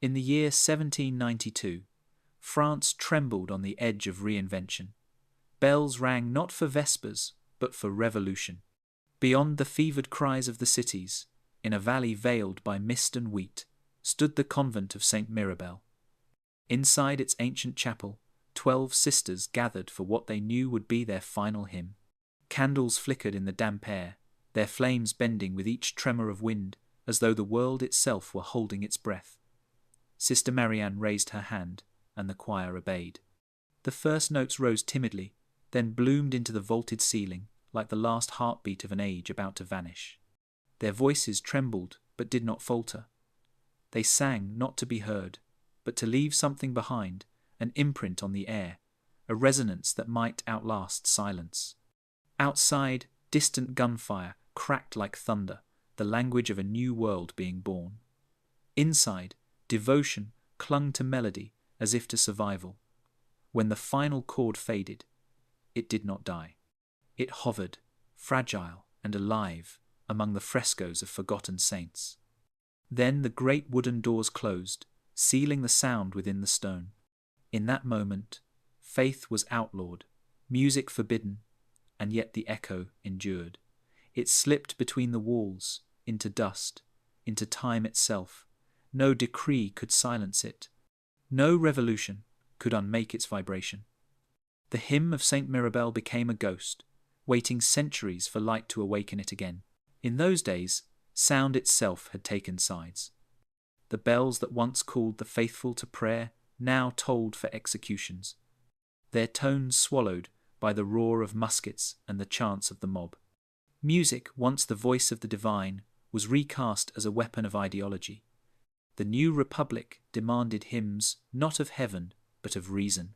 In the year 1792, France trembled on the edge of reinvention. Bells rang not for vespers, but for revolution. Beyond the fevered cries of the cities, in a valley veiled by mist and wheat, stood the convent of Saint Mirabel. Inside its ancient chapel, 12 sisters gathered for what they knew would be their final hymn. Candles flickered in the damp air, their flames bending with each tremor of wind, as though the world itself were holding its breath. Sister Marianne raised her hand, and the choir obeyed. The first notes rose timidly, then bloomed into the vaulted ceiling, like the last heartbeat of an age about to vanish. Their voices trembled, but did not falter. They sang not to be heard, but to leave something behind, an imprint on the air, a resonance that might outlast silence. Outside, distant gunfire cracked like thunder, the language of a new world being born. Inside, devotion clung to melody as if to survival. When the final chord faded, it did not die. It hovered, fragile and alive, among the frescoes of forgotten saints. Then the great wooden doors closed, sealing the sound within the stone. In that moment, faith was outlawed, music forbidden, and yet the echo endured. It slipped between the walls, into dust, into time itself. No decree could silence it. No revolution could unmake its vibration. The hymn of Saint Mirabel became a ghost, waiting centuries for light to awaken it again. In those days, sound itself had taken sides. The bells that once called the faithful to prayer now tolled for executions, their tones swallowed by the roar of muskets and the chants of the mob. Music, once the voice of the divine, was recast as a weapon of ideology. The new republic demanded hymns not of heaven, but of reason.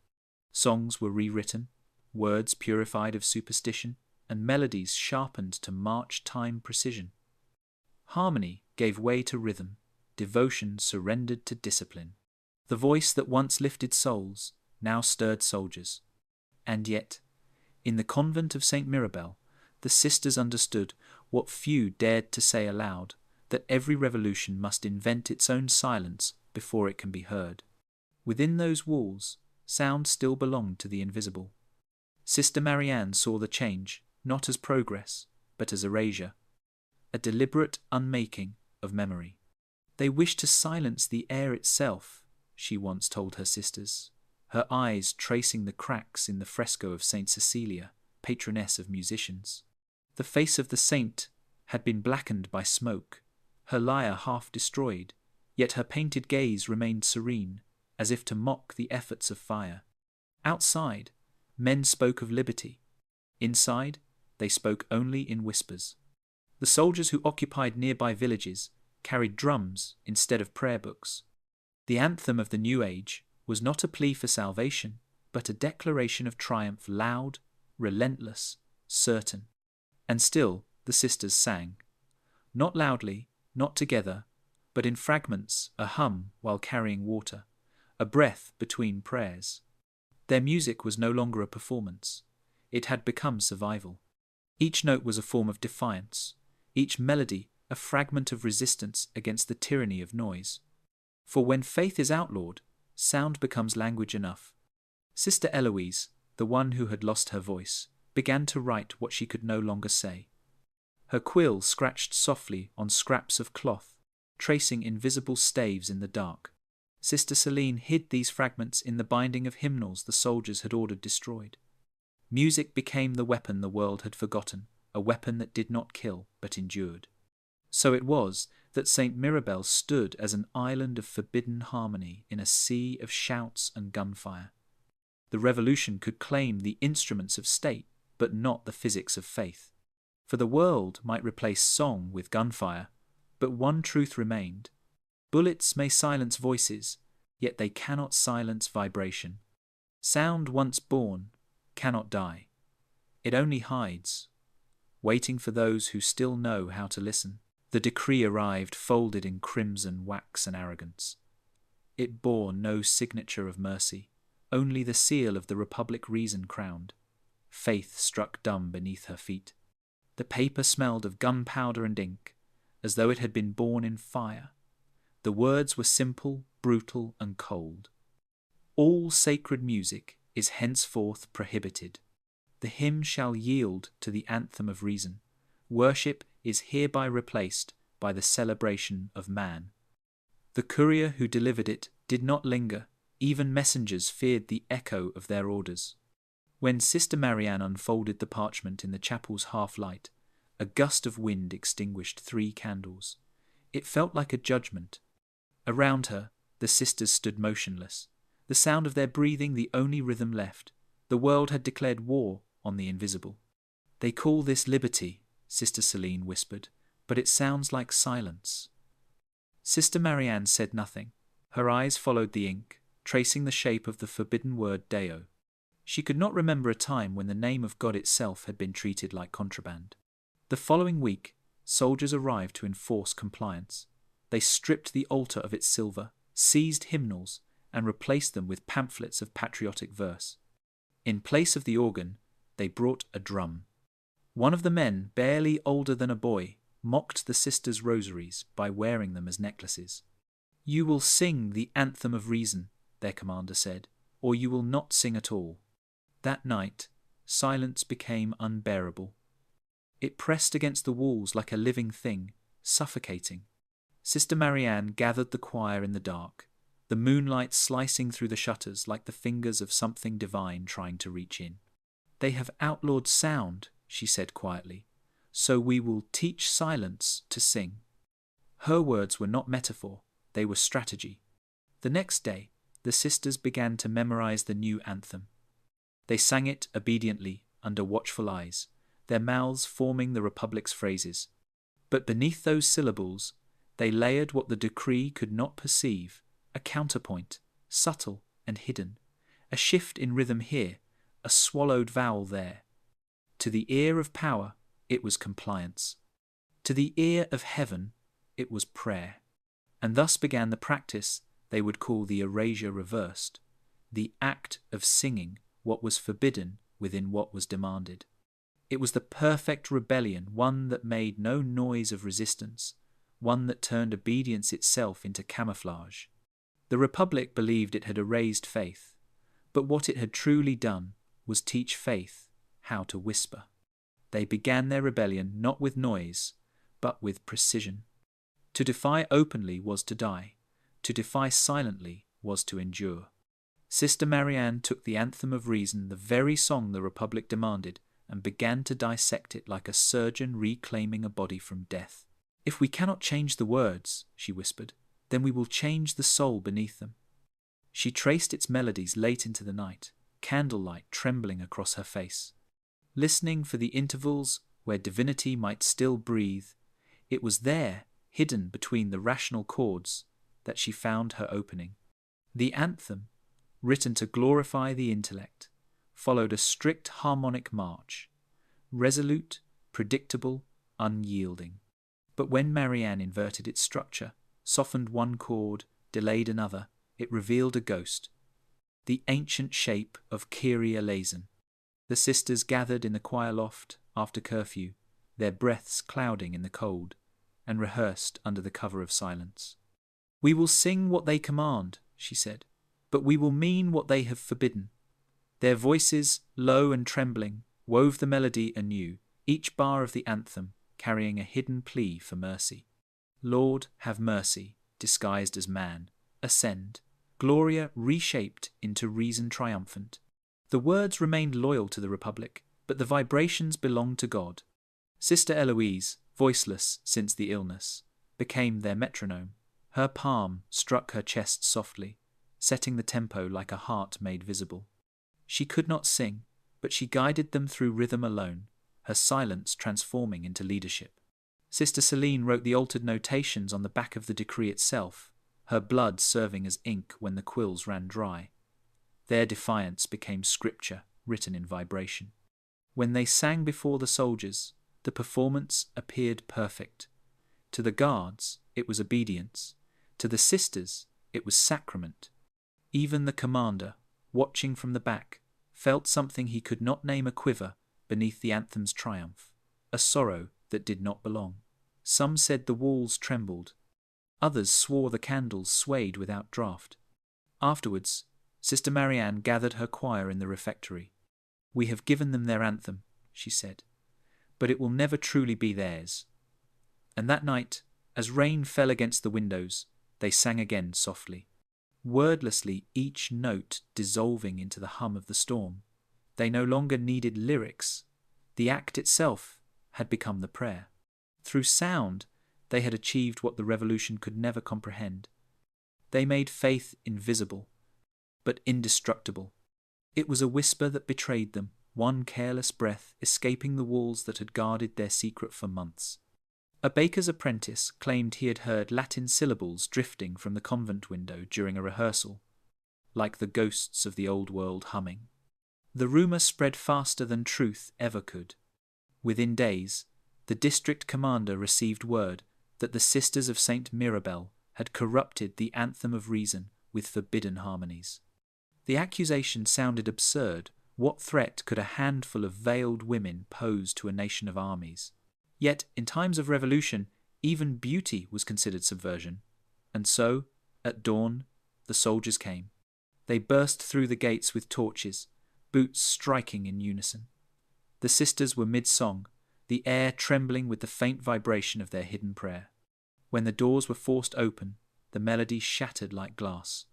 Songs were rewritten, words purified of superstition, and melodies sharpened to march-time precision. Harmony gave way to rhythm, devotion surrendered to discipline. The voice that once lifted souls now stirred soldiers. And yet, in the convent of Saint Mirabel, the sisters understood what few dared to say aloud, that every revolution must invent its own silence before it can be heard. Within those walls, sound still belonged to the invisible. Sister Marianne saw the change, not as progress, but as erasure, a deliberate unmaking of memory. They wished to silence the air itself, she once told her sisters, her eyes tracing the cracks in the fresco of Saint Cecilia, patroness of musicians. The face of the saint had been blackened by smoke, her lyre half destroyed, yet her painted gaze remained serene, as if to mock the efforts of fire. Outside, men spoke of liberty. Inside, they spoke only in whispers. The soldiers who occupied nearby villages carried drums instead of prayer books. The anthem of the New Age was not a plea for salvation, but a declaration of triumph, loud, relentless, certain. And still the sisters sang. Not loudly, not together, but in fragments, a hum while carrying water, a breath between prayers. Their music was no longer a performance. It had become survival. Each note was a form of defiance, each melody a fragment of resistance against the tyranny of noise. For when faith is outlawed, sound becomes language enough. Sister Eloise, the one who had lost her voice, began to write what she could no longer say. Her quill scratched softly on scraps of cloth, tracing invisible staves in the dark. Sister Celine hid these fragments in the binding of hymnals the soldiers had ordered destroyed. Music became the weapon the world had forgotten, a weapon that did not kill, but endured. So it was that Saint Mirabel stood as an island of forbidden harmony in a sea of shouts and gunfire. The revolution could claim the instruments of state, but not the physics of faith. For the world might replace song with gunfire, but one truth remained. Bullets may silence voices, yet they cannot silence vibration. Sound once born cannot die. It only hides, waiting for those who still know how to listen. The decree arrived folded in crimson wax and arrogance. It bore no signature of mercy, only the seal of the Republic Reason crowned. Faith struck dumb beneath her feet. The paper smelled of gunpowder and ink, as though it had been born in fire. The words were simple brutal and cold. All sacred music is henceforth prohibited. The hymn shall yield to the anthem of reason. Worship is hereby replaced by the celebration of man. The courier who delivered it did not linger. Even messengers feared the echo of their orders. When Sister Marianne unfolded the parchment in the chapel's half-light, a gust of wind extinguished 3 candles. It felt like a judgment. Around her, the sisters stood motionless, the sound of their breathing the only rhythm left. The world had declared war on the invisible. "They call this liberty," Sister Celine whispered, "but it sounds like silence." Sister Marianne said nothing. Her eyes followed the ink, tracing the shape of the forbidden word Deo. She could not remember a time when the name of God itself had been treated like contraband. The following week, soldiers arrived to enforce compliance. They stripped the altar of its silver, seized hymnals, and replaced them with pamphlets of patriotic verse. In place of the organ, they brought a drum. One of the men, barely older than a boy, mocked the sisters' rosaries by wearing them as necklaces. "You will sing the Anthem of Reason," their commander said, "or you will not sing at all." That night, silence became unbearable. It pressed against the walls like a living thing, suffocating. Sister Marianne gathered the choir in the dark, the moonlight slicing through the shutters like the fingers of something divine trying to reach in. "They have outlawed sound," she said quietly, "so we will teach silence to sing." Her words were not metaphor, they were strategy. The next day, the sisters began to memorize the new anthem. They sang it obediently, under watchful eyes, their mouths forming the Republic's phrases. But beneath those syllables, they layered what the decree could not perceive, a counterpoint, subtle and hidden, a shift in rhythm here, a swallowed vowel there. To the ear of power, it was compliance. To the ear of heaven, it was prayer. And thus began the practice they would call the erasure reversed, the act of singing what was forbidden within what was demanded. It was the perfect rebellion, one that made no noise of resistance, one that turned obedience itself into camouflage. The Republic believed it had erased faith, but what it had truly done was teach faith how to whisper. They began their rebellion not with noise, but with precision. To defy openly was to die. To defy silently was to endure. Sister Marianne took the Anthem of Reason, the very song the Republic demanded, and began to dissect it like a surgeon reclaiming a body from death. "If we cannot change the words," she whispered, "then we will change the soul beneath them." She traced its melodies late into the night, candlelight trembling across her face. Listening for the intervals where divinity might still breathe, it was there, hidden between the rational chords, that she found her opening. The anthem, written to glorify the intellect, followed a strict harmonic march, resolute, predictable, unyielding. But when Marianne inverted its structure, softened one chord, delayed another, it revealed a ghost, the ancient shape of Kyrie Eleison. The sisters gathered in the choir loft after curfew, their breaths clouding in the cold, and rehearsed under the cover of silence. "We will sing what they command," she said, "but we will mean what they have forbidden." Their voices, low and trembling, wove the melody anew, each bar of the anthem carrying a hidden plea for mercy. "Lord, have mercy," disguised as man, "ascend, Gloria reshaped into reason triumphant." The words remained loyal to the Republic, but the vibrations belonged to God. Sister Eloise, voiceless since the illness, became their metronome. Her palm struck her chest softly, setting the tempo like a heart made visible. She could not sing, but she guided them through rhythm alone, her silence transforming into leadership. Sister Celine wrote the altered notations on the back of the decree itself, her blood serving as ink when the quills ran dry. Their defiance became scripture written in vibration. When they sang before the soldiers, the performance appeared perfect. To the guards, it was obedience. To the sisters, it was sacrament. Even the commander, watching from the back, felt something he could not name a quiver beneath the anthem's triumph, a sorrow that did not belong. Some said the walls trembled. Others swore the candles swayed without draught. Afterwards, Sister Marianne gathered her choir in the refectory. "We have given them their anthem," she said, "but it will never truly be theirs." And that night, as rain fell against the windows, they sang again softly, wordlessly, each note dissolving into the hum of the storm. They no longer needed lyrics. The act itself had become the prayer. Through sound, they had achieved what the revolution could never comprehend. They made faith invisible, but indestructible. It was a whisper that betrayed them, one careless breath escaping the walls that had guarded their secret for months. A baker's apprentice claimed he had heard Latin syllables drifting from the convent window during a rehearsal, like the ghosts of the old world humming. The rumour spread faster than truth ever could. Within days, the district commander received word that the Sisters of Saint Mirabel had corrupted the Anthem of Reason with forbidden harmonies. The accusation sounded absurd. What threat could a handful of veiled women pose to a nation of armies? Yet, in times of revolution, even beauty was considered subversion. And so, at dawn, the soldiers came. They burst through the gates with torches, boots striking in unison. The sisters were mid-song, the air trembling with the faint vibration of their hidden prayer. When the doors were forced open, the melody shattered like glass.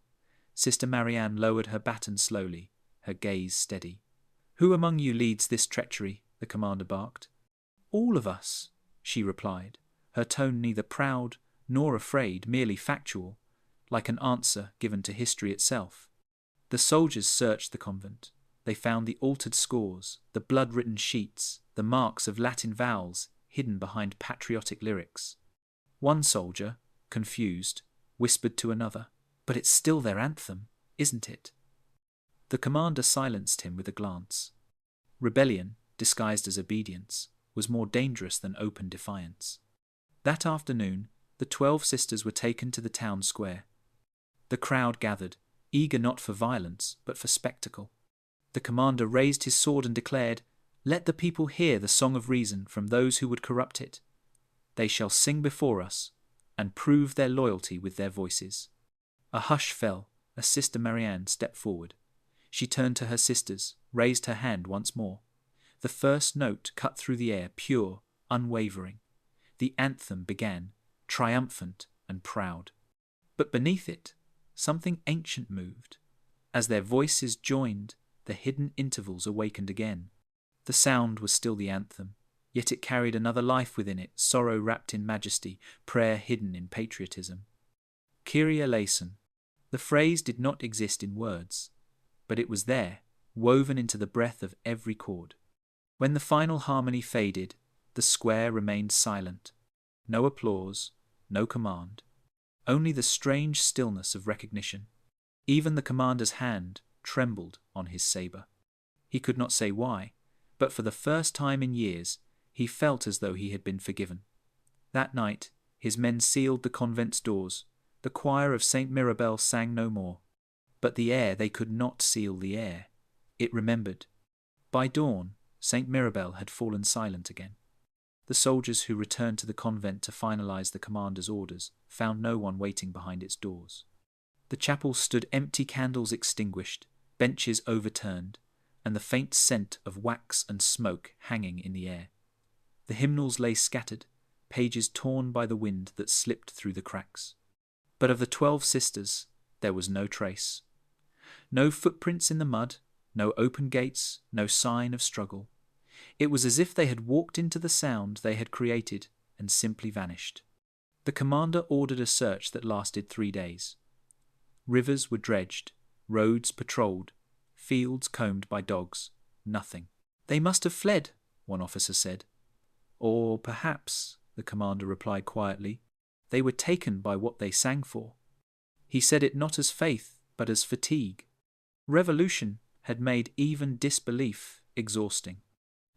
Sister Marianne lowered her baton slowly, her gaze steady. "Who among you leads this treachery?" the commander barked. "All of us," she replied, her tone neither proud nor afraid, merely factual, like an answer given to history itself. The soldiers searched the convent. They found the altered scores, the blood-written sheets, the marks of Latin vowels hidden behind patriotic lyrics. One soldier, confused, whispered to another, "But it's still their anthem, isn't it?" The commander silenced him with a glance. Rebellion, disguised as obedience, was more dangerous than open defiance. That afternoon, the 12 sisters were taken to the town square. The crowd gathered, eager not for violence, but for spectacle. The commander raised his sword and declared, "Let the people hear the song of reason from those who would corrupt it. They shall sing before us, and prove their loyalty with their voices." A hush fell as Sister Marianne stepped forward. She turned to her sisters, raised her hand once more. The first note cut through the air, pure, unwavering. The anthem began, triumphant and proud. But beneath it, something ancient moved. As their voices joined, the hidden intervals awakened again. The sound was still the anthem, yet it carried another life within it, sorrow wrapped in majesty, prayer hidden in patriotism. Kyrie Eleison. The phrase did not exist in words, but it was there, woven into the breath of every chord. When the final harmony faded, the square remained silent. No applause, no command, only the strange stillness of recognition. Even the commander's hand trembled on his sabre. He could not say why, but for the first time in years, he felt as though he had been forgiven. That night, his men sealed the convent's doors. The choir of Saint Mirabel sang no more. But the air, they could not seal the air. It remembered. By dawn, Saint Mirabel had fallen silent again. The soldiers who returned to the convent to finalize the commander's orders found no one waiting behind its doors. The chapel stood empty, candles extinguished, benches overturned, and the faint scent of wax and smoke hanging in the air. The hymnals lay scattered, pages torn by the wind that slipped through the cracks. But of the 12 sisters, there was no trace. No footprints in the mud, no open gates, no sign of struggle. It was as if they had walked into the sound they had created and simply vanished. The commander ordered a search that lasted 3 days. Rivers were dredged, roads patrolled, fields combed by dogs. Nothing. "They must have fled," one officer said. "Or perhaps," the commander replied quietly, "they were taken by what they sang for." He said it not as faith, but as fatigue. Revolution had made even disbelief exhausting.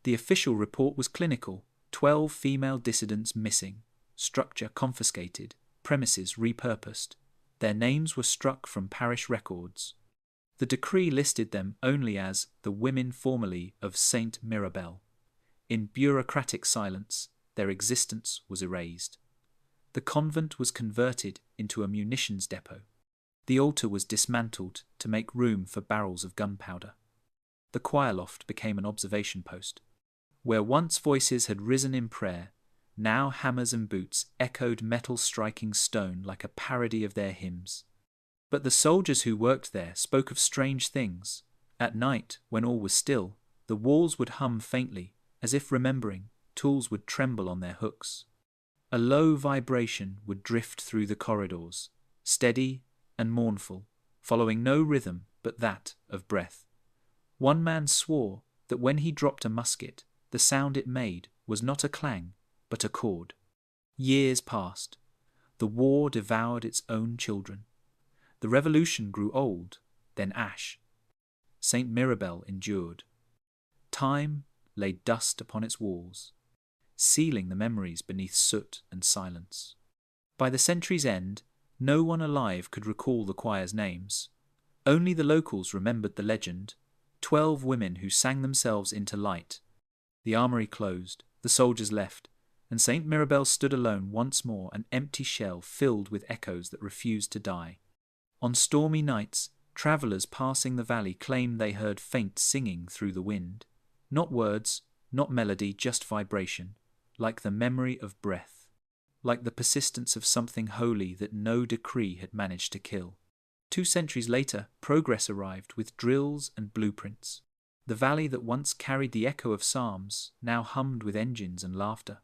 The official report was clinical: 12 female dissidents missing, structure confiscated, premises repurposed. Their names were struck from parish records. The decree listed them only as the women formerly of Saint Mirabel. In bureaucratic silence, their existence was erased. The convent was converted into a munitions depot. The altar was dismantled to make room for barrels of gunpowder. The choir loft became an observation post. Where once voices had risen in prayer, now hammers and boots echoed metal striking stone like a parody of their hymns. But the soldiers who worked there spoke of strange things. At night, when all was still, the walls would hum faintly, as if remembering. Tools would tremble on their hooks. A low vibration would drift through the corridors, steady and mournful, following no rhythm but that of breath. One man swore that when he dropped a musket, the sound it made was not a clang, but a chord. Years passed. The war devoured its own children. The revolution grew old, then ash. Saint Mirabel endured. Time laid dust upon its walls, sealing the memories beneath soot and silence. By the century's end, no one alive could recall the choir's names. Only the locals remembered the legend, 12 women who sang themselves into light. The armory closed, the soldiers left, and Saint Mirabel stood alone once more, an empty shell filled with echoes that refused to die. On stormy nights, travellers passing the valley claimed they heard faint singing through the wind. Not words, not melody, just vibration, like the memory of breath, like the persistence of something holy that no decree had managed to kill. 2 centuries later, progress arrived with drills and blueprints. The valley that once carried the echo of psalms now hummed with engines and laughter.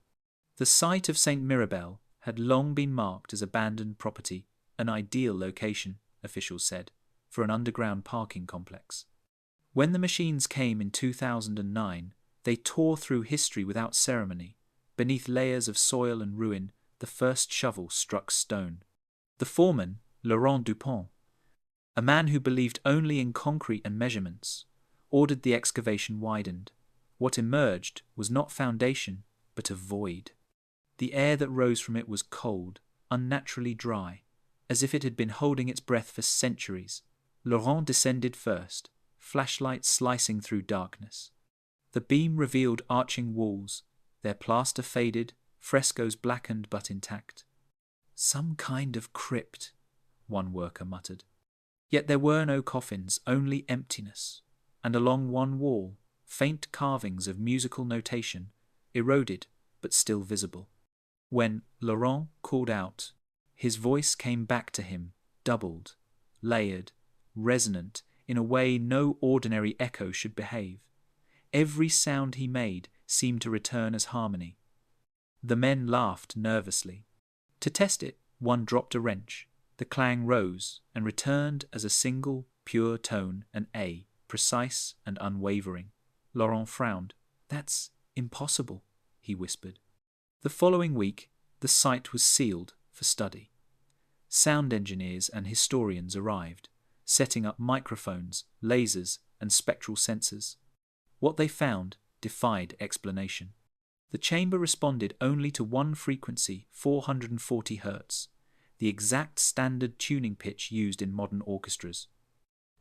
The site of Saint Mirabel had long been marked as abandoned property, an ideal location, officials said, for an underground parking complex. When the machines came in 2009, they tore through history without ceremony. Beneath layers of soil and ruin, the first shovel struck stone. The foreman, Laurent Dupont, a man who believed only in concrete and measurements, ordered the excavation widened. What emerged was not foundation, but a void. The air that rose from it was cold, unnaturally dry, as if it had been holding its breath for centuries. Laurent descended first, flashlight slicing through darkness. The beam revealed arching walls, their plaster faded, frescoes blackened but intact. Some kind of crypt, one worker muttered. Yet there were no coffins, only emptiness, and along one wall, faint carvings of musical notation, eroded but still visible. When Laurent called out, his voice came back to him, doubled, layered, resonant, in a way no ordinary echo should behave. Every sound he made seemed to return as harmony. The men laughed nervously. To test it, one dropped a wrench. The clang rose and returned as a single, pure tone, an A, precise and unwavering. Laurent frowned. "That's impossible," he whispered. The following week, the site was sealed for study. Sound engineers and historians arrived, setting up microphones, lasers, and spectral sensors. What they found defied explanation. The chamber responded only to one frequency, 440 Hz, the exact standard tuning pitch used in modern orchestras.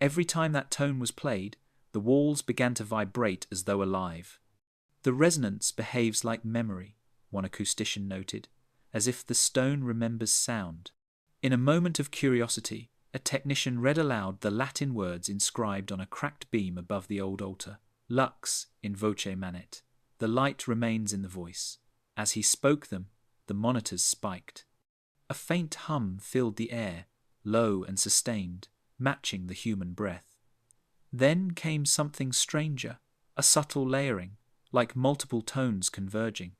Every time that tone was played, the walls began to vibrate as though alive. "The resonance behaves like memory," one acoustician noted, "as if the stone remembers sound." In a moment of curiosity, a technician read aloud the Latin words inscribed on a cracked beam above the old altar. "Lux in voce manet." The light remains in the voice. As he spoke them, the monitors spiked. A faint hum filled the air, low and sustained, matching the human breath. Then came something stranger, a subtle layering, like multiple tones converging.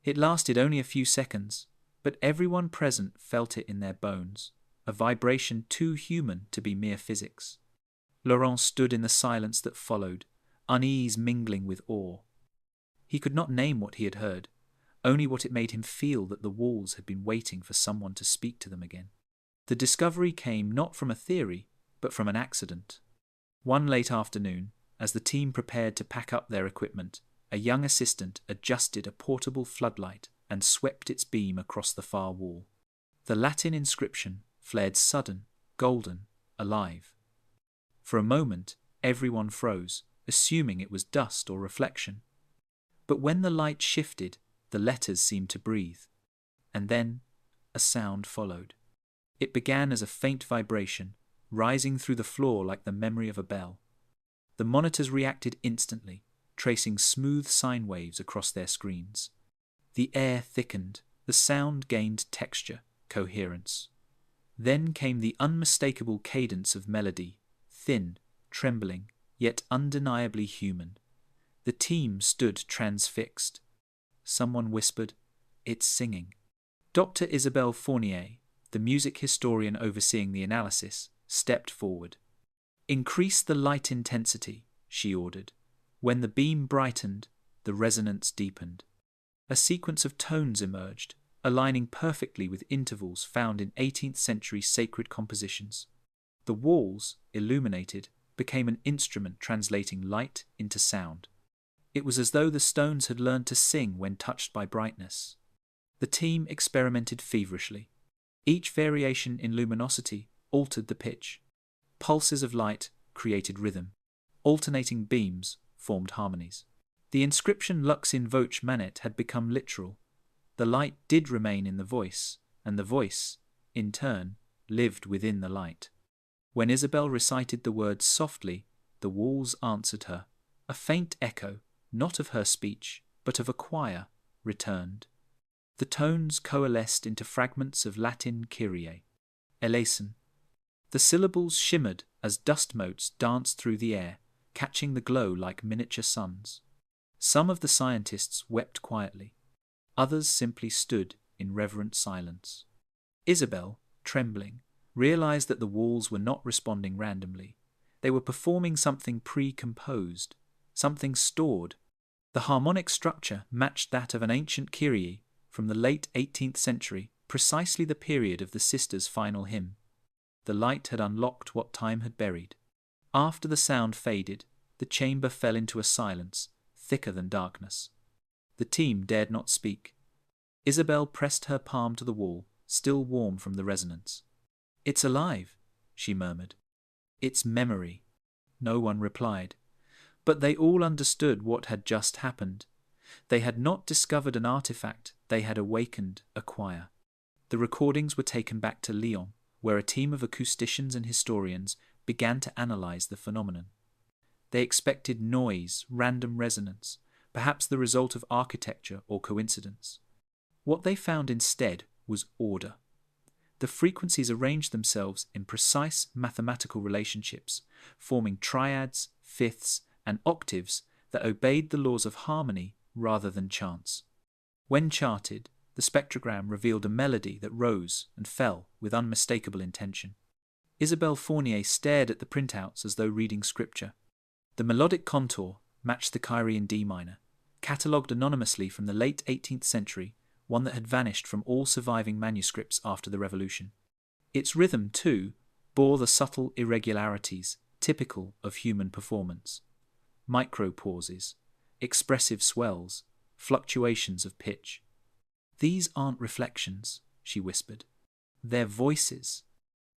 It lasted only a few seconds, but everyone present felt it in their bones, a vibration too human to be mere physics. Laurent stood in the silence that followed, unease mingling with awe. He could not name what he had heard, only what it made him feel that the walls had been waiting for someone to speak to them again. The discovery came not from a theory, but from an accident. One late afternoon, as the team prepared to pack up their equipment, a young assistant adjusted a portable floodlight and swept its beam across the far wall. The Latin inscription flared sudden, golden, alive. For a moment, everyone froze, assuming it was dust or reflection. But when the light shifted, the letters seemed to breathe. And then, a sound followed. It began as a faint vibration, rising through the floor like the memory of a bell. The monitors reacted instantly, tracing smooth sine waves across their screens. The air thickened, the sound gained texture, coherence. Then came the unmistakable cadence of melody, thin, trembling, yet undeniably human. The team stood transfixed. Someone whispered, "It's singing." Dr. Isabelle Fournier, the music historian overseeing the analysis, stepped forward. "Increase the light intensity," she ordered. When the beam brightened, the resonance deepened. A sequence of tones emerged, aligning perfectly with intervals found in 18th century sacred compositions. The walls, illuminated, became an instrument translating light into sound. It was as though the stones had learned to sing when touched by brightness. The team experimented feverishly. Each variation in luminosity altered the pitch. Pulses of light created rhythm. Alternating beams formed harmonies. The inscription Lux in voce manet had become literal. The light did remain in the voice, and the voice, in turn, lived within the light. When Isabel recited the words softly, the walls answered her. A faint echo, not of her speech, but of a choir, returned. The tones coalesced into fragments of Latin Kyrie Eleison. The syllables shimmered as dust motes danced through the air, catching the glow like miniature suns. Some of the scientists wept quietly. Others simply stood in reverent silence. Isabel, trembling, realized that the walls were not responding randomly. They were performing something pre-composed, something stored. The harmonic structure matched that of an ancient Kyrie from the late 18th century, precisely the period of the sisters' final hymn. The light had unlocked what time had buried. After the sound faded, the chamber fell into a silence, thicker than darkness. The team dared not speak. Isabel pressed her palm to the wall, still warm from the resonance. "It's alive," she murmured. "It's memory." No one replied. But they all understood what had just happened. They had not discovered an artifact, they had awakened a choir. The recordings were taken back to Lyon, where a team of acousticians and historians began to analyze the phenomenon. They expected noise, random resonance, perhaps the result of architecture or coincidence. What they found instead was order. The frequencies arranged themselves in precise mathematical relationships, forming triads, fifths, and octaves that obeyed the laws of harmony rather than chance. When charted, the spectrogram revealed a melody that rose and fell with unmistakable intention. Isabelle Fournier stared at the printouts as though reading scripture. The melodic contour matched the Kyrie in D minor, catalogued anonymously from the late 18th century, one that had vanished from all surviving manuscripts after the Revolution. Its rhythm, too, bore the subtle irregularities typical of human performance. Micro-pauses, expressive swells, fluctuations of pitch. "These aren't reflections," she whispered. "They're voices."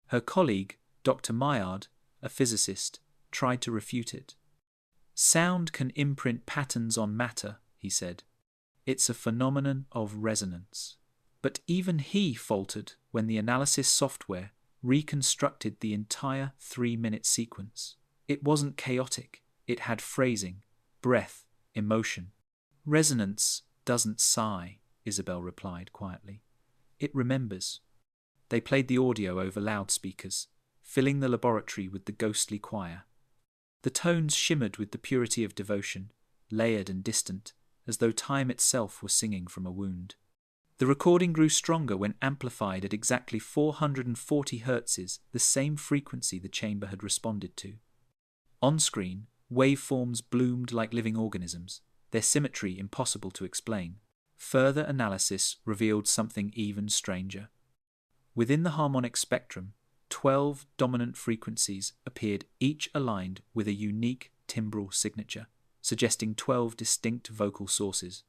Her colleague, Dr. Maillard, a physicist, tried to refute it. "Sound can imprint patterns on matter," he said. "It's a phenomenon of resonance." But even he faltered when the analysis software reconstructed the entire 3-minute sequence. It wasn't chaotic. It had phrasing, breath, emotion. "Resonance doesn't sigh," Isabel replied quietly. "It remembers." They played the audio over loudspeakers, filling the laboratory with the ghostly choir. The tones shimmered with the purity of devotion, layered and distant, as though time itself were singing from a wound. The recording grew stronger when amplified at exactly 440 hertzes, the same frequency the chamber had responded to. On screen, waveforms bloomed like living organisms, their symmetry impossible to explain. Further analysis revealed something even stranger. Within the harmonic spectrum, 12 dominant frequencies appeared, each aligned with a unique timbral signature, suggesting 12 distinct vocal sources.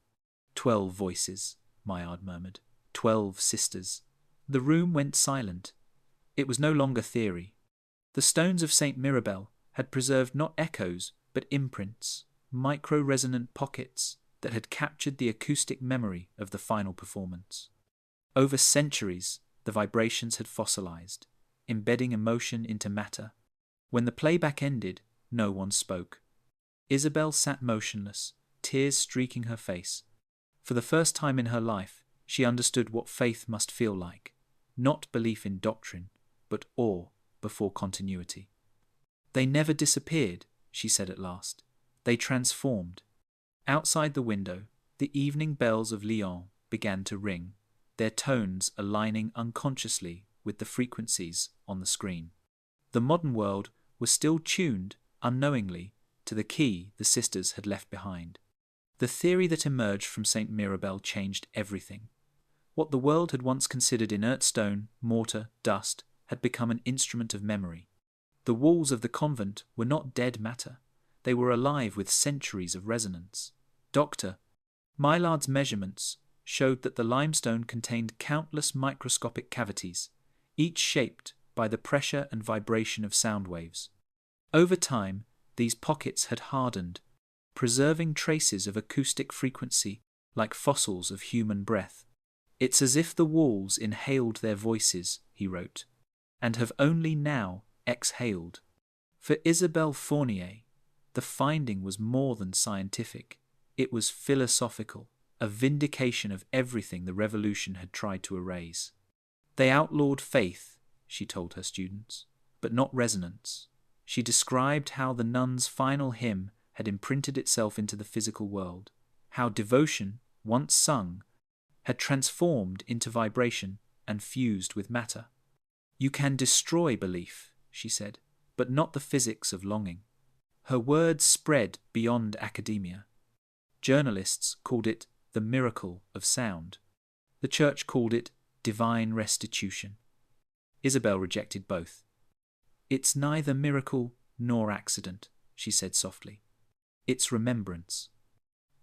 12 voices, Maillard murmured. 12 sisters. The room went silent. It was no longer theory. The stones of Saint Mirabel had preserved not echoes, but imprints, micro-resonant pockets that had captured the acoustic memory of the final performance. Over centuries, the vibrations had fossilized, embedding emotion into matter. When the playback ended, no one spoke. Isabel sat motionless, tears streaking her face. For the first time in her life, she understood what faith must feel like. Not belief in doctrine, but awe before continuity. "They never disappeared," she said at last. "They transformed." Outside the window, the evening bells of Lyon began to ring, their tones aligning unconsciously with the frequencies on the screen. The modern world was still tuned, unknowingly, to the key the sisters had left behind. The theory that emerged from Saint Mirabel changed everything. What the world had once considered inert stone, mortar, dust, had become an instrument of memory. The walls of the convent were not dead matter. They were alive with centuries of resonance. Dr. Millard's measurements showed that the limestone contained countless microscopic cavities, each shaped by the pressure and vibration of sound waves. Over time, these pockets had hardened, preserving traces of acoustic frequency like fossils of human breath. "It's as if the walls inhaled their voices," he wrote, "and have only now exhaled." For Isabelle Fournier, the finding was more than scientific. It was philosophical, a vindication of everything the revolution had tried to erase. They outlawed faith, she told her students, but not resonance. She described how the nuns' final hymn had imprinted itself into the physical world, how devotion, once sung, had transformed into vibration and fused with matter. "You can destroy belief," she said, "but not the physics of longing." Her words spread beyond academia. Journalists called it the miracle of sound. The church called it divine restitution. Isabel rejected both. "It's neither miracle nor accident," she said softly. "It's remembrance.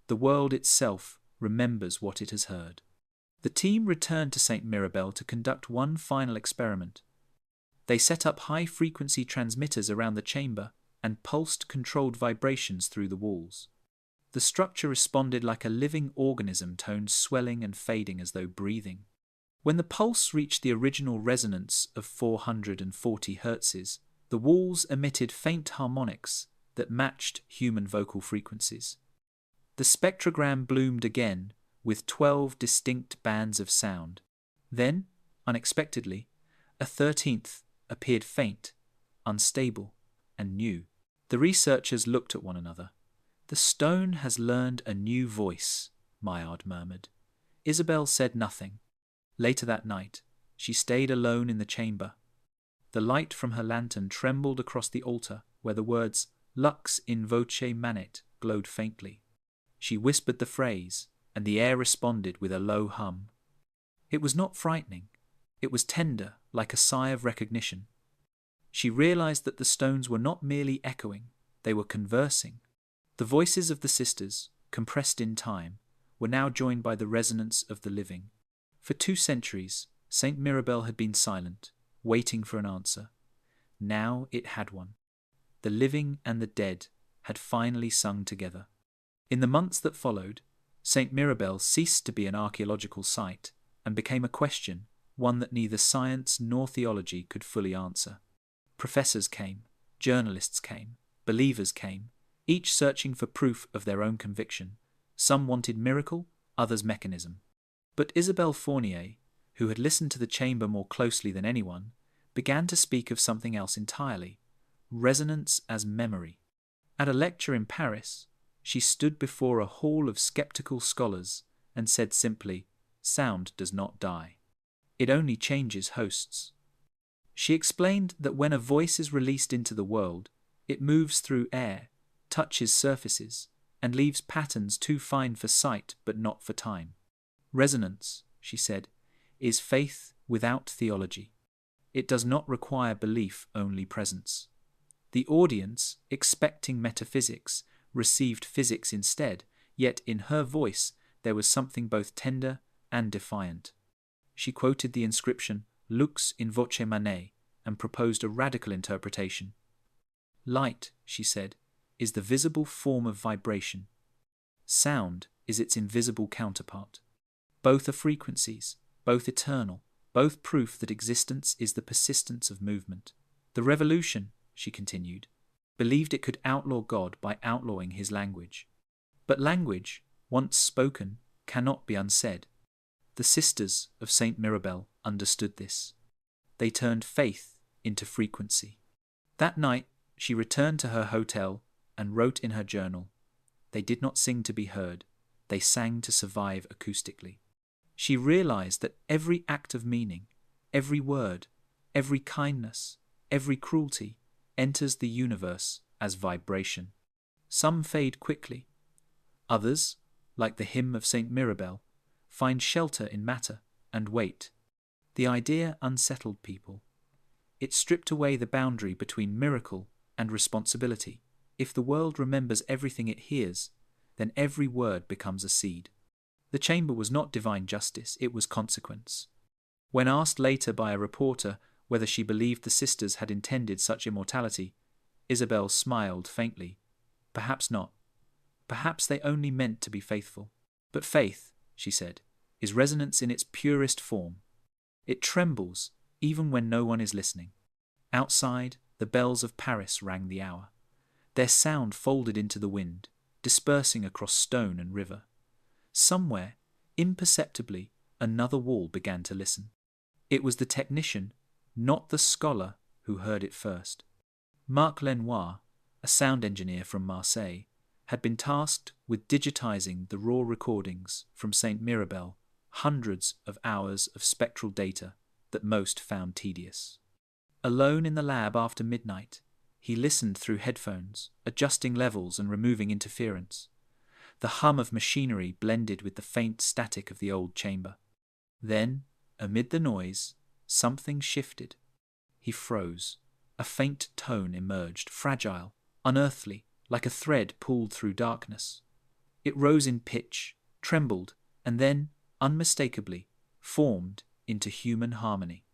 The world itself remembers what it has heard." The team returned to Saint Mirabel to conduct one final experiment. They set up high-frequency transmitters around the chamber and pulsed controlled vibrations through the walls. The structure responded like a living organism, tones swelling and fading as though breathing. When the pulse reached the original resonance of 440 hertzes, the walls emitted faint harmonics that matched human vocal frequencies. The spectrogram bloomed again with 12 distinct bands of sound. Then, unexpectedly, a 13th appeared faint, unstable, and new. The researchers looked at one another. "The stone has learned a new voice," Maillard murmured. Isabel said nothing. Later that night, she stayed alone in the chamber. The light from her lantern trembled across the altar where the words "Lux in voce manet" glowed faintly. She whispered the phrase, and the air responded with a low hum. It was not frightening. It was tender, like a sigh of recognition. She realized that the stones were not merely echoing, they were conversing. The voices of the sisters, compressed in time, were now joined by the resonance of the living. For 2 centuries, Saint Mirabel had been silent, waiting for an answer. Now it had one. The living and the dead had finally sung together. In the months that followed, Saint Mirabel ceased to be an archaeological site and became a question, one that neither science nor theology could fully answer. Professors came, journalists came, believers came, each searching for proof of their own conviction. Some wanted miracle, others mechanism. But Isabelle Fournier, who had listened to the chamber more closely than anyone, began to speak of something else entirely: resonance as memory. At a lecture in Paris, she stood before a hall of skeptical scholars and said simply, "Sound does not die. It only changes hosts." She explained that when a voice is released into the world, it moves through air, touches surfaces, and leaves patterns too fine for sight but not for time. Resonance, she said, is faith without theology. It does not require belief, only presence. The audience, expecting metaphysics, received physics instead, yet in her voice there was something both tender and defiant. She quoted the inscription "Lux in voce manet" and proposed a radical interpretation. Light, she said, is the visible form of vibration. Sound is its invisible counterpart. Both are frequencies, both eternal, both proof that existence is the persistence of movement. The revolution, she continued, believed it could outlaw God by outlawing his language. But language, once spoken, cannot be unsaid. The sisters of Saint Mirabel understood this. They turned faith into frequency. That night, she returned to her hotel and wrote in her journal, "They did not sing to be heard, they sang to survive acoustically." She realized that every act of meaning, every word, every kindness, every cruelty enters the universe as vibration. Some fade quickly. Others, like the hymn of Saint Mirabel, find shelter in matter and wait. The idea unsettled people. It stripped away the boundary between miracle and responsibility. If the world remembers everything it hears, then every word becomes a seed. The chamber was not divine justice, it was consequence. When asked later by a reporter whether she believed the sisters had intended such immortality, Isabel smiled faintly. Perhaps not. Perhaps they only meant to be faithful. But faith, she said, is resonance in its purest form. It trembles even when no one is listening. Outside, the bells of Paris rang the hour. Their sound folded into the wind, dispersing across stone and river. Somewhere, imperceptibly, another wall began to listen. It was the technician, not the scholar, who heard it first. Marc Lenoir, a sound engineer from Marseille, had been tasked with digitizing the raw recordings from Saint Mirabel, hundreds of hours of spectral data that most found tedious. Alone in the lab after midnight, he listened through headphones, adjusting levels and removing interference. The hum of machinery blended with the faint static of the old chamber. Then, amid the noise, something shifted. He froze. A faint tone emerged, fragile, unearthly, like a thread pulled through darkness. It rose in pitch, trembled, and then, unmistakably, formed into human harmony.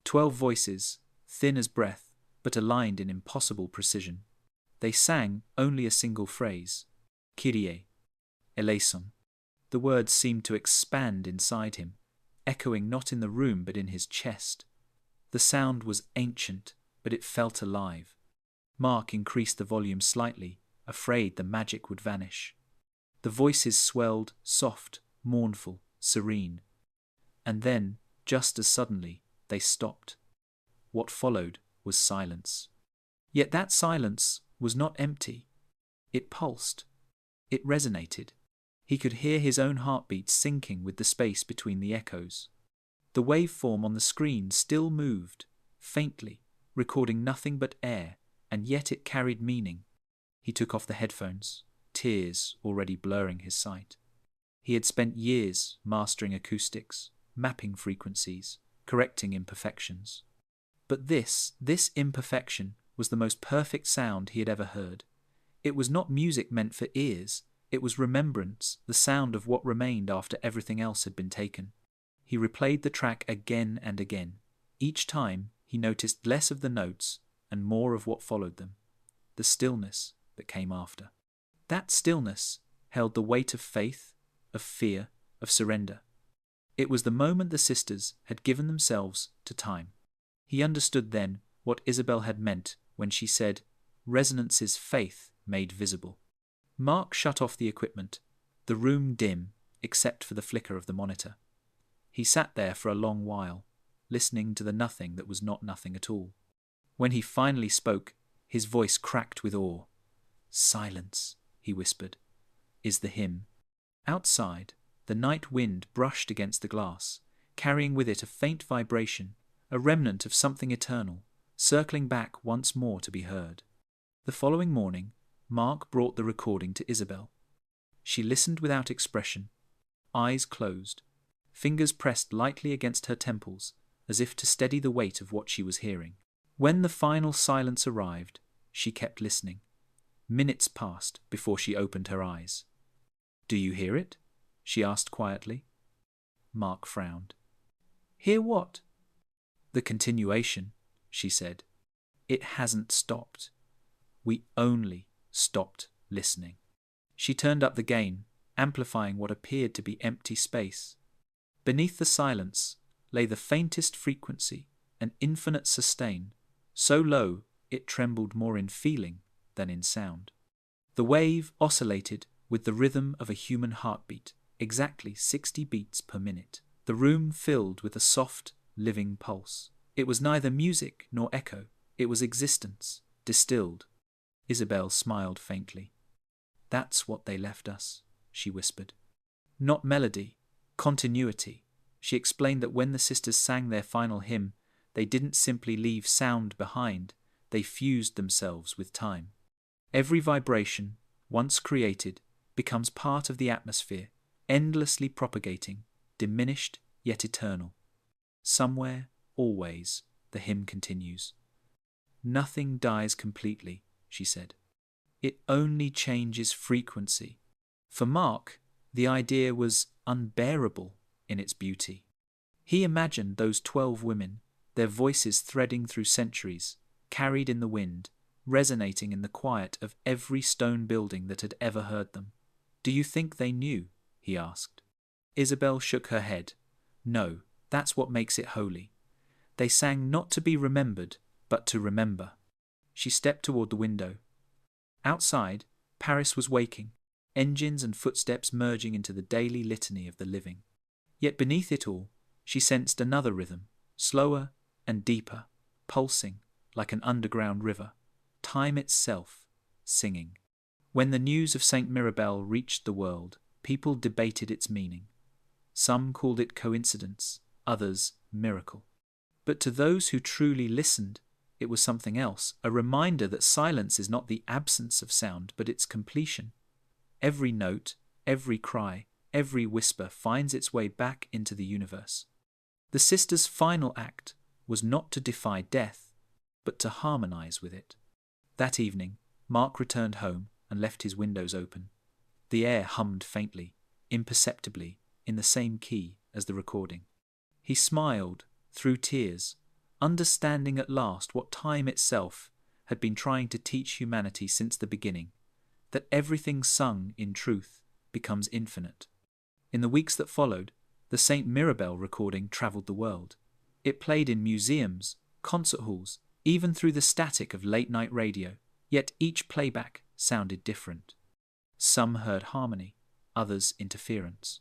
12 voices, thin as breath, but aligned in impossible precision. They sang only a single phrase, Kyrie Eleison. The words seemed to expand inside him, echoing not in the room but in his chest. The sound was ancient, but it felt alive. Mark increased the volume slightly, afraid the magic would vanish. The voices swelled, soft, mournful, serene. And then, just as suddenly, they stopped. What followed was silence. Yet that silence was not empty. It pulsed. It resonated. He could hear his own heartbeat sinking with the space between the echoes. The waveform on the screen still moved, faintly, recording nothing but air, and yet it carried meaning. He took off the headphones, tears already blurring his sight. He had spent years mastering acoustics, mapping frequencies, correcting imperfections. But this imperfection was the most perfect sound he had ever heard. It was not music meant for ears, it was remembrance, the sound of what remained after everything else had been taken. He replayed the track again and again. Each time, he noticed less of the notes and more of what followed them, the stillness that came after. That stillness held the weight of faith, of fear, of surrender. It was the moment the sisters had given themselves to time. He understood then what Isabel had meant when she said, "Resonance is faith made visible." Mark shut off the equipment, the room dim except for the flicker of the monitor. He sat there for a long while, listening to the nothing that was not nothing at all. When he finally spoke, his voice cracked with awe. "Silence," he whispered, "is the hymn." Outside, the night wind brushed against the glass, carrying with it a faint vibration, a remnant of something eternal, circling back once more to be heard. The following morning, Mark brought the recording to Isabel. She listened without expression, eyes closed, fingers pressed lightly against her temples, as if to steady the weight of what she was hearing. When the final silence arrived, she kept listening. Minutes passed before she opened her eyes. "Do you hear it?" she asked quietly. Mark frowned. "Hear what?" "The continuation," she said. "It hasn't stopped. We only stopped listening." She turned up the gain, amplifying what appeared to be empty space. Beneath the silence, lay the faintest frequency, an infinite sustain, so low it trembled more in feeling than in sound. The wave oscillated with the rhythm of a human heartbeat, exactly 60 beats per minute. The room filled with a soft, living pulse. It was neither music nor echo. It was existence, distilled. Isabel smiled faintly. "That's what they left us," she whispered. "Not melody, continuity." She explained that when the sisters sang their final hymn, they didn't simply leave sound behind, they fused themselves with time. Every vibration, once created, becomes part of the atmosphere, endlessly propagating, diminished yet eternal. Somewhere, always, the hymn continues. "Nothing dies completely," she said. "It only changes frequency." For Mark, the idea was unbearable in its beauty. He imagined those 12 women, their voices threading through centuries, carried in the wind, resonating in the quiet of every stone building that had ever heard them. "Do you think they knew?" he asked. Isabel shook her head. "No, that's what makes it holy. They sang not to be remembered, but to remember." She stepped toward the window. Outside, Paris was waking, engines and footsteps merging into the daily litany of the living. Yet beneath it all, she sensed another rhythm, slower and deeper, pulsing like an underground river, time itself, singing. When the news of Saint Mirabel reached the world, people debated its meaning. Some called it coincidence, others miracle. But to those who truly listened, it was something else, a reminder that silence is not the absence of sound, but its completion. Every note, every cry, every whisper finds its way back into the universe. The sisters' final act was not to defy death, but to harmonize with it. That evening, Mark returned home and left his windows open. The air hummed faintly, imperceptibly, in the same key as the recording. He smiled, through tears, understanding at last what time itself had been trying to teach humanity since the beginning, that everything sung in truth becomes infinite. In the weeks that followed, the Saint Mirabel recording travelled the world. It played in museums, concert halls, even through the static of late-night radio, yet each playback sounded different. Some heard harmony, others interference.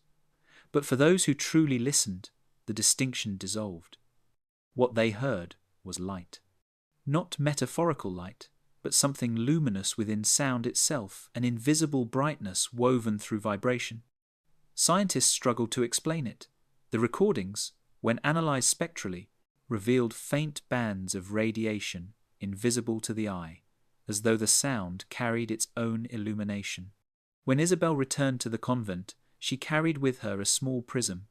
But for those who truly listened, the distinction dissolved. What they heard was light. Not metaphorical light, but something luminous within sound itself, an invisible brightness woven through vibration. Scientists struggled to explain it. The recordings, when analysed spectrally, revealed faint bands of radiation invisible to the eye, as though the sound carried its own illumination. When Isabel returned to the convent, she carried with her a small prism.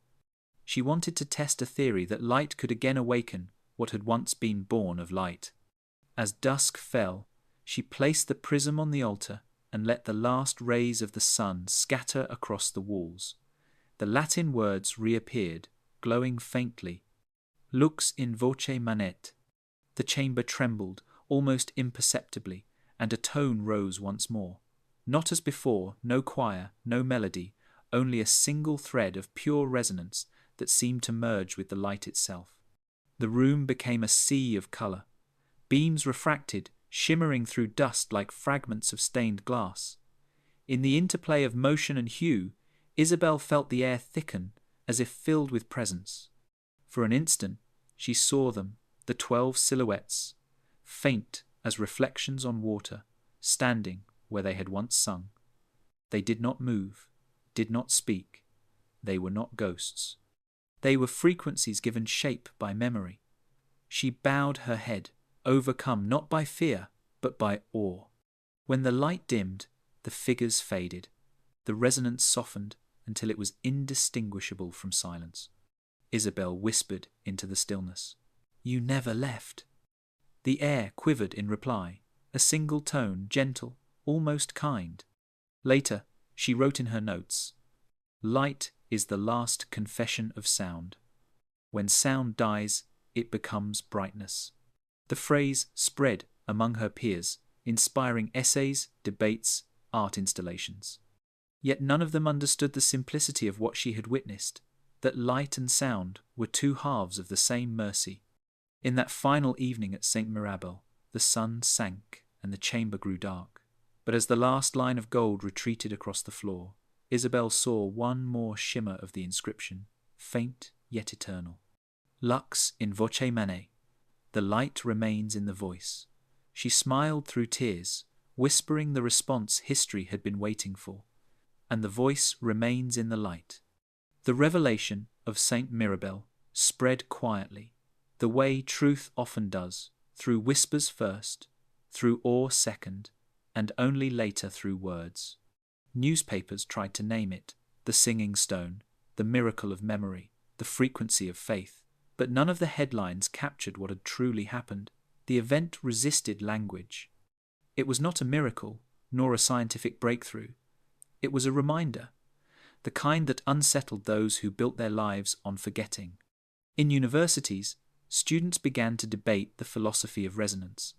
She wanted to test a theory that light could again awaken what had once been born of light. As dusk fell, she placed the prism on the altar and let the last rays of the sun scatter across the walls. The Latin words reappeared, glowing faintly. Lux in voce manet. The chamber trembled, almost imperceptibly, and a tone rose once more. Not as before, no choir, no melody, only a single thread of pure resonance that seemed to merge with the light itself. The room became a sea of colour. Beams refracted, shimmering through dust like fragments of stained glass. In the interplay of motion and hue, Isabel felt the air thicken, as if filled with presence. For an instant, she saw them, the 12 silhouettes, faint as reflections on water, standing where they had once sung. They did not move, did not speak. They were not ghosts. They were frequencies given shape by memory. She bowed her head, overcome not by fear, but by awe. When the light dimmed, the figures faded. The resonance softened until it was indistinguishable from silence. Isabel whispered into the stillness, "You never left." The air quivered in reply, a single tone, gentle, almost kind. Later, she wrote in her notes, "Light is the last confession of sound. When sound dies, it becomes brightness." The phrase spread among her peers, inspiring essays, debates, art installations. Yet none of them understood the simplicity of what she had witnessed. that light and sound were two halves of the same mercy. In that final evening at Saint Mirabel, the sun sank and the chamber grew dark. But as the last line of gold retreated across the floor, Isabel saw one more shimmer of the inscription, faint yet eternal. Lux in voce mane. The light remains in the voice. She smiled through tears, whispering the response history had been waiting for. And the voice remains in the light. The revelation of Saint Mirabel spread quietly, the way truth often does, through whispers first, through awe second, and only later through words. Newspapers tried to name it, the singing stone, the miracle of memory, the frequency of faith, but none of the headlines captured what had truly happened. The event resisted language. It was not a miracle, nor a scientific breakthrough. It was a reminder, the kind that unsettled those who built their lives on forgetting. In universities, students began to debate the philosophy of resonance.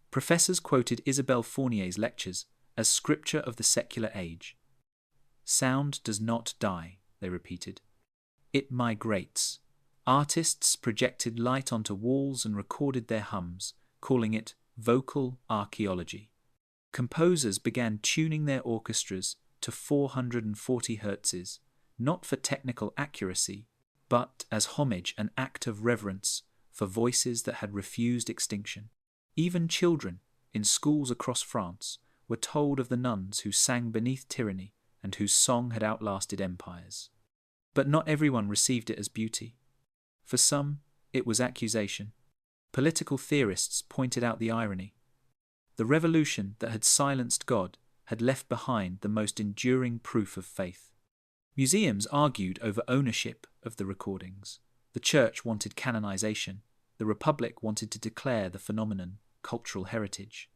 Professors quoted Isabelle Fournier's lectures as scripture of the secular age. Sound does not die, they repeated. It migrates. Artists projected light onto walls and recorded their hums, calling it vocal archaeology. Composers began tuning their orchestras to 440 hertzes, not for technical accuracy, but as homage, an act of reverence for voices that had refused extinction. Even children, in schools across France, were told of the nuns who sang beneath tyranny and whose song had outlasted empires. But not everyone received it as beauty. For some, it was accusation. Political theorists pointed out the irony. The revolution that had silenced God had left behind the most enduring proof of faith. Museums argued over ownership of the recordings. The Church wanted canonization. The Republic wanted to declare the phenomenon cultural heritage.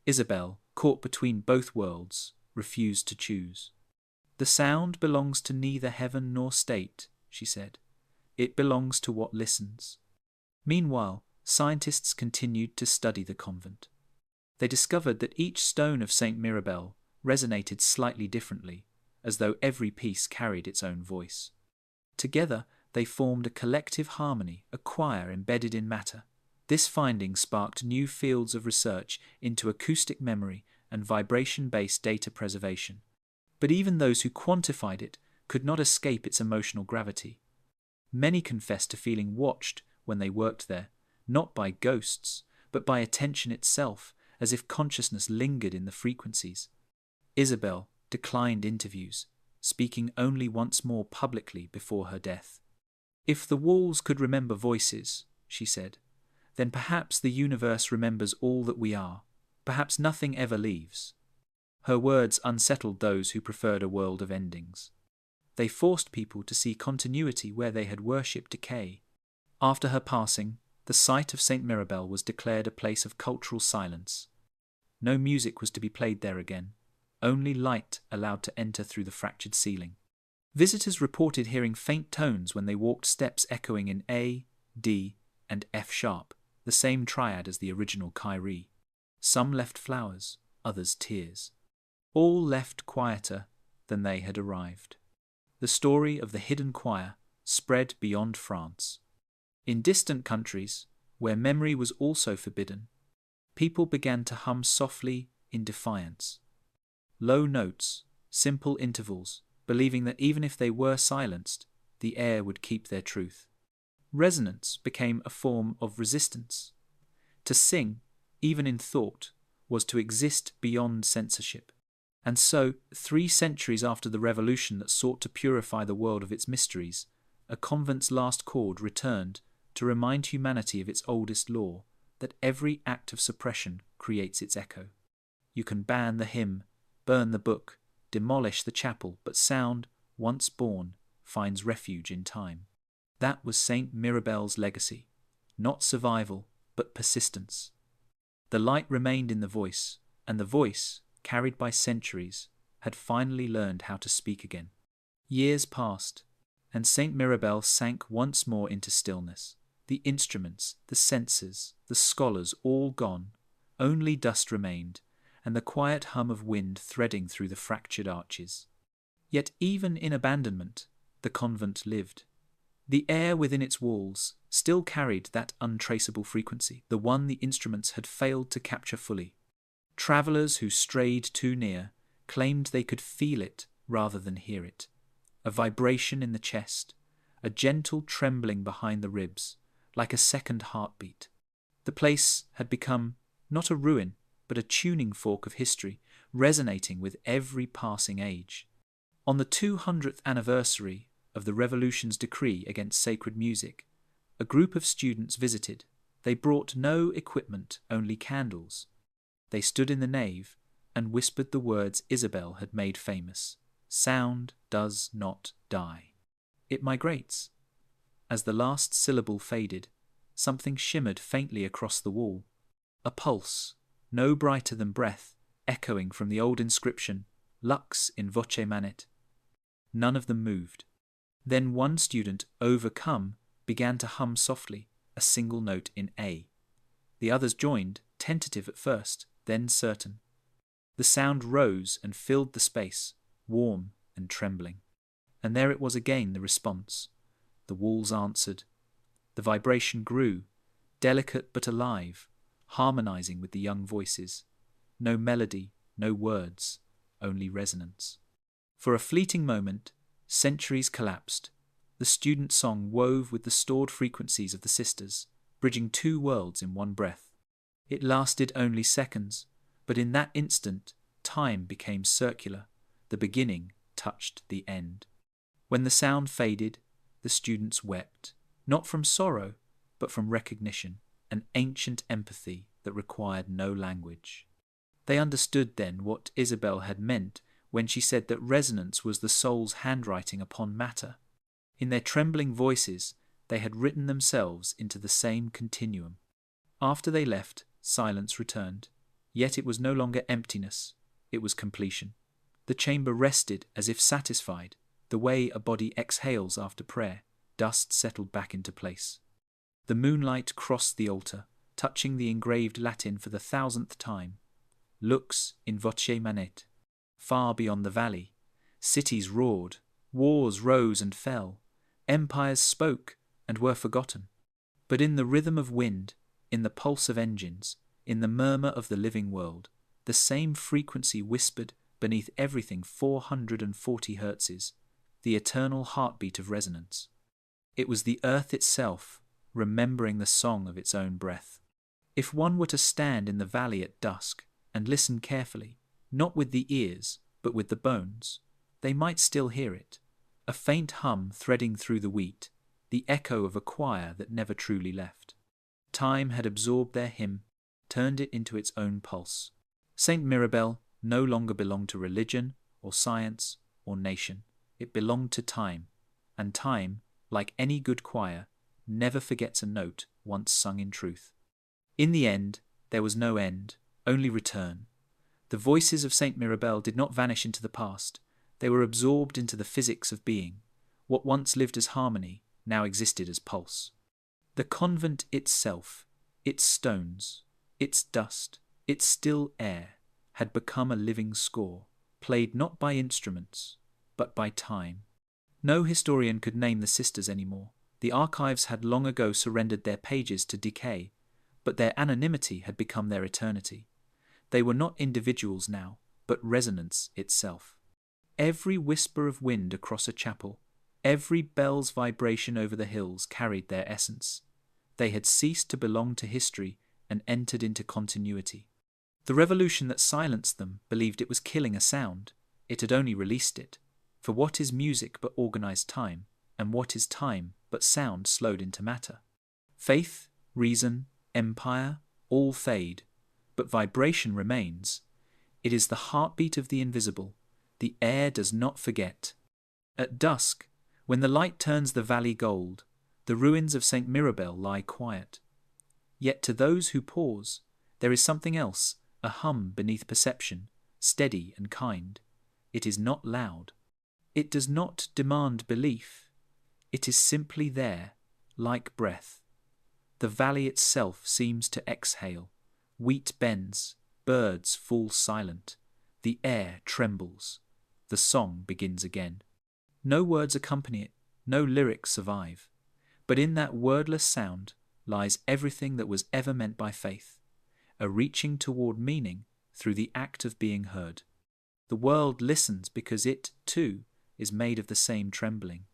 Isabel, caught between both worlds, refused to choose. The sound belongs to neither heaven nor state, she said. It belongs to what listens. Meanwhile, scientists continued to study the convent. They discovered that each stone of Saint Mirabel resonated slightly differently, as though every piece carried its own voice. Together, they formed a collective harmony, a choir embedded in matter. This finding sparked new fields of research into acoustic memory and vibration-based data preservation. But even those who quantified it could not escape its emotional gravity. Many confessed to feeling watched when they worked there, not by ghosts, but by attention itself, as if consciousness lingered in the frequencies. Isabel declined interviews, speaking only once more publicly before her death. If the walls could remember voices, she said, then perhaps the universe remembers all that we are. Perhaps nothing ever leaves. Her words unsettled those who preferred a world of endings. They forced people to see continuity where they had worshipped decay. After her passing, the site of Saint Mirabel was declared a place of cultural silence. No music was to be played there again, only light allowed to enter through the fractured ceiling. Visitors reported hearing faint tones when they walked steps echoing in A, D, and F sharp, the same triad as the original Kyrie. Some left flowers, others tears. All left quieter than they had arrived. The story of the hidden choir spread beyond France. In distant countries, where memory was also forbidden, people began to hum softly in defiance. Low notes, simple intervals, believing that even if they were silenced, the air would keep their truth. Resonance became a form of resistance. To sing, even in thought, was to exist beyond censorship. And so, 3 centuries after the revolution that sought to purify the world of its mysteries, a convent's last chord returned to remind humanity of its oldest law, that every act of suppression creates its echo. You can ban the hymn, burn the book, demolish the chapel, but sound, once born, finds refuge in time. That was Saint Mirabel's legacy, not survival, but persistence. The light remained in the voice, and the voice, carried by centuries, had finally learned how to speak again. Years passed, and Saint Mirabel sank once more into stillness. The instruments, the censers, the scholars all gone, only dust remained, and the quiet hum of wind threading through the fractured arches. Yet even in abandonment, the convent lived. The air within its walls still carried that untraceable frequency, the one the instruments had failed to capture fully. Travellers who strayed too near claimed they could feel it rather than hear it. A vibration in the chest, a gentle trembling behind the ribs, like a second heartbeat. The place had become not a ruin, but a tuning fork of history, resonating with every passing age. On the 200th anniversary of the Revolution's decree against sacred music, a group of students visited. They brought no equipment, only candles. They stood in the nave and whispered the words Isabel had made famous. Sound does not die. It migrates. As the last syllable faded, something shimmered faintly across the wall. A pulse, no brighter than breath, echoing from the old inscription, Lux in voce manet. None of them moved. Then one student, overcome, began to hum softly, a single note in A. The others joined, tentative at first, then certain. The sound rose and filled the space, warm and trembling. And there it was again, the response. The walls answered. The vibration grew, delicate but alive, harmonizing with the young voices. No melody, no words, only resonance. For a fleeting moment, centuries collapsed. The student song wove with the stored frequencies of the sisters, bridging two worlds in one breath. It lasted only seconds, but in that instant, time became circular. The beginning touched the end. When the sound faded, the students wept, not from sorrow, but from recognition, an ancient empathy that required no language. They understood then what Isabel had meant when she said that resonance was the soul's handwriting upon matter. In their trembling voices, they had written themselves into the same continuum. After they left, silence returned. Yet it was no longer emptiness, it was completion. The chamber rested as if satisfied, the way a body exhales after prayer. Dust settled back into place. The moonlight crossed the altar, touching the engraved Latin for the 1000th time. Lux in voce manet. Far beyond the valley, cities roared, wars rose and fell, empires spoke and were forgotten. But in the rhythm of wind, in the pulse of engines, in the murmur of the living world, the same frequency whispered beneath everything 440 hertzes, the eternal heartbeat of resonance. It was the earth itself, remembering the song of its own breath. If one were to stand in the valley at dusk and listen carefully, not with the ears, but with the bones, they might still hear it, a faint hum threading through the wheat, the echo of a choir that never truly left. Time had absorbed their hymn, turned it into its own pulse. Saint Mirabel no longer belonged to religion or science or nation. It belonged to time, and time, like any good choir, never forgets a note once sung in truth. In the end, there was no end, only return. The voices of Saint Mirabel did not vanish into the past. They were absorbed into the physics of being. What once lived as harmony now existed as pulse. The convent itself, its stones, its dust, its still air, had become a living score, played not by instruments, but by time. No historian could name the sisters anymore. The archives had long ago surrendered their pages to decay, but their anonymity had become their eternity. They were not individuals now, but resonance itself. Every whisper of wind across a chapel, every bell's vibration over the hills carried their essence. They had ceased to belong to history and entered into continuity. The revolution that silenced them believed it was killing a sound. It had only released it. For what is music but organized time, and what is time but sound slowed into matter? Faith, reason, empire, all fade, but vibration remains. It is the heartbeat of the invisible. The air does not forget. At dusk, when the light turns the valley gold, the ruins of Saint Mirabel lie quiet. Yet to those who pause, there is something else, a hum beneath perception, steady and kind. It is not loud. It does not demand belief. It is simply there, like breath. The valley itself seems to exhale. Wheat bends, birds fall silent. The air trembles. The song begins again. No words accompany it, no lyrics survive. But in that wordless sound lies everything that was ever meant by faith, a reaching toward meaning through the act of being heard. The world listens because it, too, is made of the same trembling.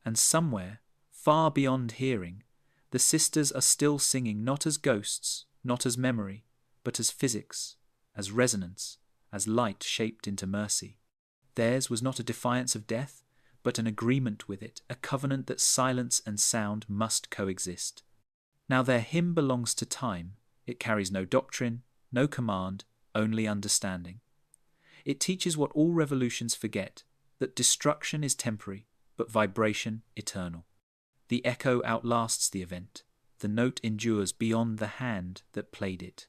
And somewhere, far beyond hearing, the sisters are still singing not as ghosts, not as memory, but as physics, as resonance, as light shaped into mercy. Theirs was not a defiance of death, but an agreement with it, a covenant that silence and sound must coexist. Now their hymn belongs to time. It carries no doctrine, no command, only understanding. It teaches what all revolutions forget, that destruction is temporary, but vibration eternal. The echo outlasts the event. The note endures beyond the hand that played it.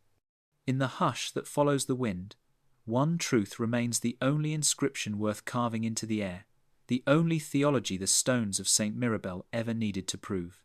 In the hush that follows the wind, one truth remains the only inscription worth carving into the air, the only theology the stones of Saint Mirabel ever needed to prove.